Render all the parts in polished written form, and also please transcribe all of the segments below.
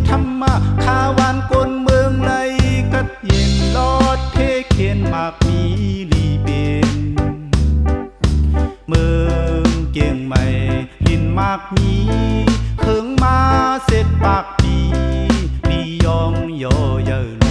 ธรรมะข้าวานกลเมืองไหลกัดเย็นลอดเทเขียนมากมีลีเป็นเมืองเกียงใหม่ลินมากมีเคิงมาเสร็จปากปีลียองยอเยอล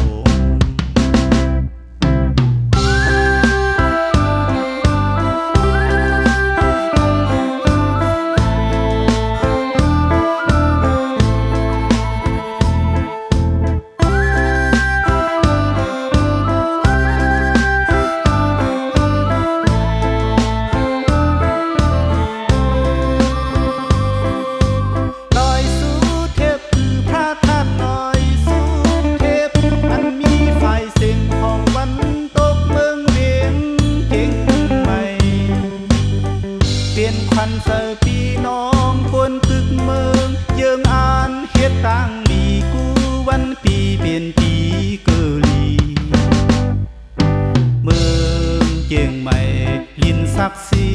งพันเสปีน้องคนตึกเมืองเยิงอ่านเฮ็ดตั้งลีกูวันปีเปลี่ยนปีเกอลีเมืองเกียงใหม่ลินศักดิ์ศรี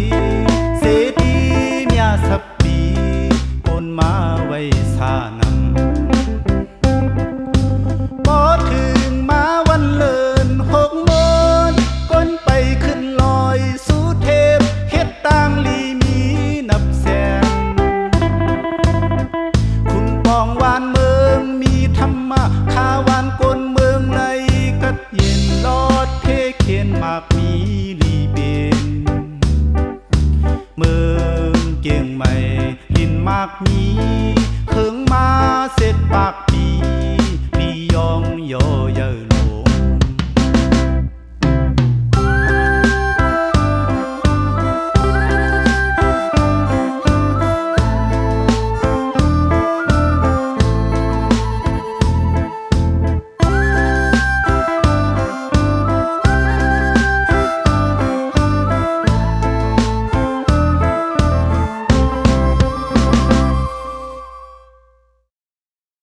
เสดีเมียสับปีคนมาไว้สานำพอถึงมาวันเลิน6 โมงก้นไปขึ้นลอยสู่เทพเฮ็ดตั้งลีวานเมืองมีธรรมะข้าวานกลเมืองไหลกัดเย็นลอดเทเขียนมากมีลีเป็นเมืองเกียงใหม่ลินมากมีเคิงมาเสร็จปากปีลียองยอ